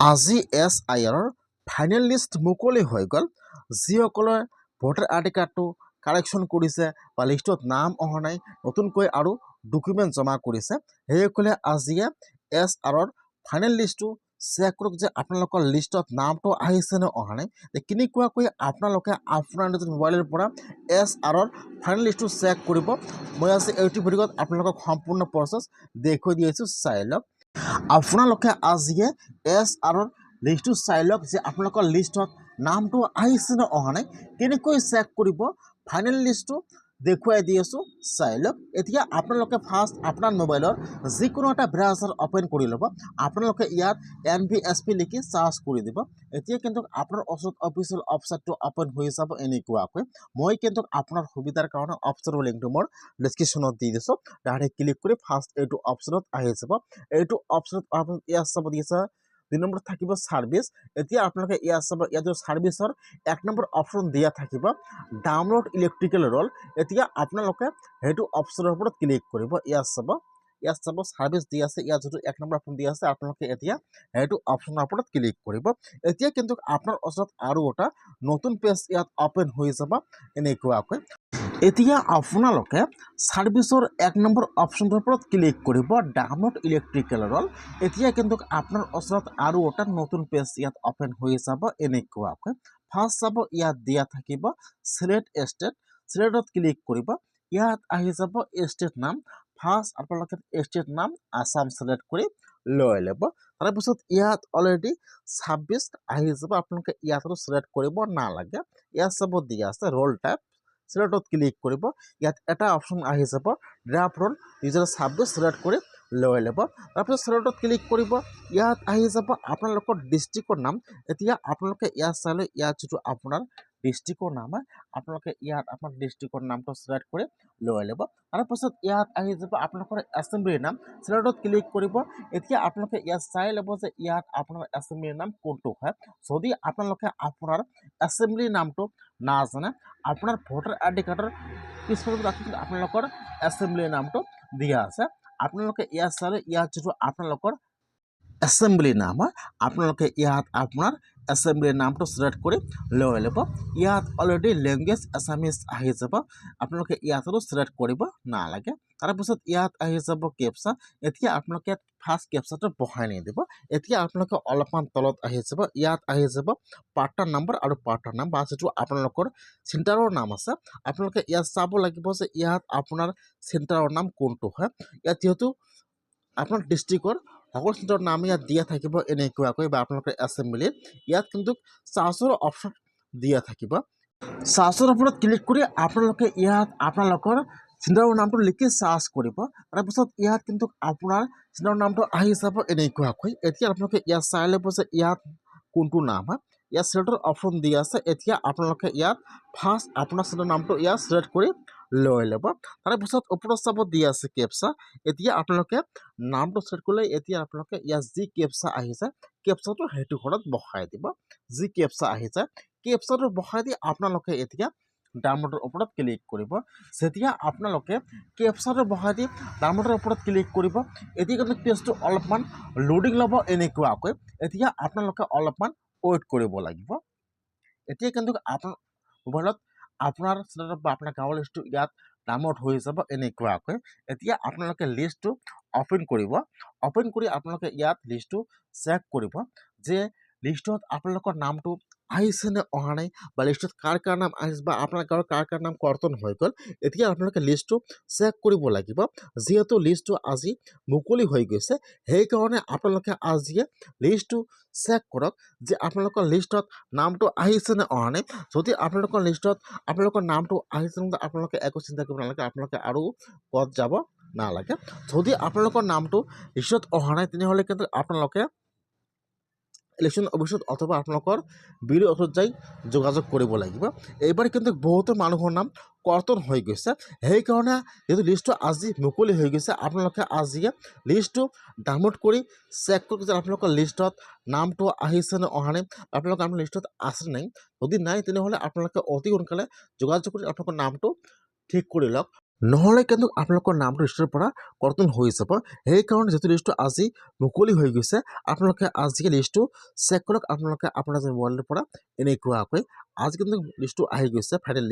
আজি SIRৰ final list মুকলি হৈ গ'ল। যিসকলে ভোটাৰ আইডি কাৰ্ডটো কাৰেকশ্যন কৰিছে বা লিষ্টত নাম অহা নাই, নতুনকৈ আৰু ডকুমেণ্ট জমা কৰিছে, সেইসকলে আজিয়ে SRৰ ফাইনেল লিষ্টটো চেক কৰক যে আপোনালোকৰ লিষ্টত নামটো আহিছে নে অহা নাই। কেনেকুৱাকৈ আপোনালোকে আপোনাৰ নিজৰ মোবাইলৰ পৰা SRৰ ফাইনেল লিষ্টটো চেক কৰিব, মই আজি এইটো ভিডিঅ'ত আপোনালোকক সম্পূৰ্ণ প্ৰচেছ দেখুৱাই দি আছোঁ, চাই লওক। আপোনালোকে আজিয়ে SRৰ লিষ্টটো চাই লওক যে আপোনালোকৰ লিষ্টত নামটো আহিছে নে অহা নাই। কেনেকৈ চেক কৰিব ফাইনেল লিষ্টটো দেখুৱাই দি আছোঁ, চাই লওক। এতিয়া আপোনালোকে ফাৰ্ষ্ট আপোনাৰ মোবাইলৰ যিকোনো এটা ব্ৰাউজাৰ অ'পেন কৰি ল'ব। আপোনালোকে ইয়াত NVSP লিখি চাৰ্চ কৰি দিব। এতিয়া কিন্তু আপোনাৰ ওচৰত অফিচিয়েল ৱেবছাইটটো অ'পেন হৈ যাব এনেকুৱাকৈ। মই কিন্তু আপোনাৰ সুবিধাৰ কাৰণে অপশ্যনৰ লিংকটো মোৰ ডিছক্ৰিপশ্যনত দি দিছোঁ। ডাইৰেক্ট ক্লিক কৰি ফাৰ্ষ্ট এইটো অপশ্যনত আহি যাব। এইটো অপশ্যনত আপোনালোকে ইয়াত চাব দিছে 2 নম্বৰত থাকিব ছাৰ্ভিচ। এতিয়া আপোনালোকে ইয়াত চাব, ইয়াত ছাৰ্ভিচৰ 1 নম্বৰ অপশ্যন দিয়া থাকিব ডাউনলোড ইলেক্ট্ৰিকেল ৰ'ল। এতিয়া আপোনালোকে সেইটো অপশ্যনৰ ওপৰত ক্লিক কৰিব। ইয়াত চাব ছাৰ্ভিচ দি আছে, ইয়াত যিটো 1 নম্বৰ অপশ্যন দি আছে, আপোনালোকে এতিয়া সেইটো অপশ্যনৰ ওপৰত ক্লিক কৰিব। এতিয়া কিন্তু আপোনাৰ ওচৰত আৰু এটা নতুন পেজ ইয়াত অ'পেন হৈ যাব এনেকুৱাকৈ। এতিয়া আপোনালোকে ছাৰ্ভিচৰ 1 নম্বৰ অপশ্যনটোৰ ওপৰত ক্লিক কৰিব ডাউনলোড ইলেক্ট্ৰিকেল ৰ'ল। এতিয়া কিন্তু আপোনাৰ ওচৰত আৰু এটা নতুন পেজ ইয়াত অ'পেন হৈ যাব এনেকুৱাকৈ। ফাৰ্ষ্ট চাব, ইয়াত দিয়া থাকিব চিলেক্ট ষ্টেট। চিলেক্টত ক্লিক কৰিব। ইয়াত আহি যাব ষ্টেট নাম। ফাৰ্ষ্ট আপোনালোকে ষ্টেট নাম আছাম চিলেক্ট কৰি লৈ ল'ব। তাৰপিছত ইয়াত অলৰেডি 26 আহি যাব, আপোনালোকে ইয়াত চিলেক্ট কৰিব নালাগে। ইয়াত চাব দিয়া আছে ৰ'ল টাইপ। চিলেক্টত ক্লিক কৰিব। ইয়াত এটা অপশ্যন আহি যাব ড্ৰাফ্ট ৰ'ল 2026 চিলেক্ট কৰি লৈ ল'ব। তাৰপিছত চিলেক্টত ক্লিক কৰিব। ইয়াত আহি যাব আপোনালোকৰ ডিষ্ট্ৰিক্টৰ নাম। এতিয়া আপোনালোকে ইয়াত চালে, ইয়াত যিটো আপোনাৰ ডিষ্ট্ৰিক্টৰ নাম হয়, আপোনালোকে ইয়াত আপোনাৰ ডিষ্ট্ৰিক্টৰ নামটো চিলেক্ট কৰি লৈ ল'ব। তাৰপিছত ইয়াত আহি যাব আপোনালোকৰ এছেম্বলিৰ নাম। চিলেক্টত ক্লিক কৰিব। এতিয়া আপোনালোকে ইয়াত চাই ল'ব যে ইয়াত আপোনাৰ এছেম্বলিৰ নাম কোনটো হয়। যদি আপোনালোকে আপোনাৰ এছেম্বলিৰ নামটো নাজানে, আপোনাৰ ভোটাৰ আইডি কাৰ্ডৰ পিছফালে আপোনালোকৰ এছেম্বলিৰ নামটো দিয়া আছে। আপোনালোকে ইয়াত চালে, ইয়াত যিটো আপোনালোকৰ এছেম্বলিৰ নাম হয়, আপোনালোকে ইয়াত আপোনাৰ এছেম্বলিৰ নামটো চিলেক্ট কৰি লৈ ল'ব। ইয়াত অলৰেডি লেংগুৱেজ আছামিজ আহি যাব, আপোনালোকে ইয়াতো চিলেক্ট কৰিব নালাগে। তাৰপিছত ইয়াত আহি যাব কেপচা। এতিয়া আপোনালোকে ফাৰ্ষ্ট কেপচাটো বহাই নিদিব। এতিয়া আপোনালোকে অলপমান তলত আহি যাব, ইয়াত আহি যাব পাৰ্টৰ নম্বৰ আৰু পাৰ্টৰ নাম বা যিটো আপোনালোকৰ চেণ্টাৰৰ নাম আছে, আপোনালোকে ইয়াত চাব লাগিব যে ইয়াত আপোনাৰ চেণ্টাৰৰ নাম কোনটো হয়। ইয়াত যিহেতু আপোনাৰ ডিষ্ট্ৰিক্টৰ সকলো চেণ্টাৰৰ নাম ইয়াত দিয়া থাকিব এনেকুৱাকৈ, বা আপোনালোকৰ এছেম্বলিৰ ইয়াত কিন্তু চাৰ্চৰ অপশ্যন দিয়া থাকিব। চাৰ্চৰ ওপৰত ক্লিক কৰি আপোনালোকে ইয়াত আপোনালোকৰ চেণ্টাৰৰ নামটো লিখি চাৰ্চ কৰিব। তাৰপিছত ইয়াত কিন্তু আপোনাৰ চেণ্টাৰৰ নামটো আহি যাব এনেকুৱাকৈ। এতিয়া আপোনালোকে ইয়াত চাই ল'ব যে ইয়াত কোনটো নাম হয়। ইয়াত চিলেক্টৰ অপশ্যন দিয়া আছে। এতিয়া আপোনালোকে ইয়াত ফাৰ্ষ্ট আপোনাৰ চেণ্টাৰৰ নামটো ইয়াত চিলেক্ট কৰি লৈ ল'ব। তাৰপিছত ওপৰত চাব দিয়া আছে কেপচা। এতিয়া আপোনালোকে নামটো চিলেক্ট কৰিলে, এতিয়া আপোনালোকে ইয়াত যি কেপচা আহিছে, কেপচাটো সেইটো ঘৰত বহাই দিব। যি কেপচা আহিছে, কেপচাটো বহাই দি আপোনালোকে এতিয়া ডাউনলোডৰ ওপৰত ক্লিক কৰিব। যেতিয়া আপোনালোকে কেপচাটো বহাই দি ডাউনলোডৰ ওপৰত ক্লিক কৰিব, এতিয়া কিন্তু পেজটো অলপমান লোডিং ল'ব এনেকুৱাকৈ। এতিয়া আপোনালোকে অলপমান ৱেইট কৰিব লাগিব। এতিয়া কিন্তু আপোনাৰ মোবাইলত আপোনাৰ চেনেলত বা আপোনাৰ গাঁৱৰ লিষ্টটো ইয়াত ডাউনলোড হৈ যাব এনেকুৱাকৈ। এতিয়া আপোনালোকে লিষ্টটো অ'পেন কৰিব। অ'পেন কৰি আপোনালোকে ইয়াত লিষ্টটো চেক কৰিব যে লিষ্টত আপোনালোকৰ নামটো আহিছে নে অহা নাই, বা লিষ্টত কাৰ কাৰ নাম আহিছে, বা আপোনাৰ গাঁৱৰ কাৰ কাৰ নাম কৰ্তন হৈ গ'ল। এতিয়া আপোনালোকে লিষ্টটো চেক কৰিব লাগিব। যিহেতু লিষ্টটো আজি মুকলি হৈ গৈছে, সেইকাৰণে আপোনালোকে আজিয়ে লিষ্টটো চেক কৰক যে আপোনালোকৰ লিষ্টত নামটো আহিছে নে অহা নাই। যদি আপোনালোকৰ লিষ্টত আপোনালোকৰ নামটো আহিছে, আপোনালোকে একো চিন্তা কৰিব নালাগে, আপোনালোকে আৰু পথ যাব নালাগে। যদি আপোনালোকৰ নামটো লিষ্টত অহা নাই, তেনেহ'লে কিন্তু আপোনালোকে ইলেকশ্যন অফিচত অথবা আপোনালোকৰ বিডিঅ অফিচত যাই যোগাযোগ কৰিব লাগিব। এইবাৰ কিন্তু বহুতো মানুহৰ নাম কৰ্তন হৈ গৈছে, সেইকাৰণে যিহেতু লিষ্টটো আজি মুকলি হৈ গৈছে, আপোনালোকে আজিয়ে লিষ্টটো ডাউনলোড কৰি চেক কৰক যে আপোনালোকৰ লিষ্টত নামটো আহিছে নে অহা নাই, আপোনালোকৰ নাম লিষ্টত আছে নাই। যদি নাই, তেনেহ'লে আপোনালোকে অতি সোনকালে যোগাযোগ কৰি আপোনালোকৰ নামটো ঠিক কৰি লওক। নহ'লে কিন্তু আপোনালোকৰ নামটো লিষ্টৰ পৰা কৰ্তন হৈ যাব। সেইকাৰণে যিটো লিষ্টটো আজি মুকলি হৈ গৈছে আপোনালোকে আজি লিষ্টটো চেক কৰক আপোনালোকে আপোনাৰ মোবাইলৰ পৰা এনেকুৱাকৈ আজি কিন্তু লিষ্টটো আহি গৈছে ফাইনেল লিষ্ট।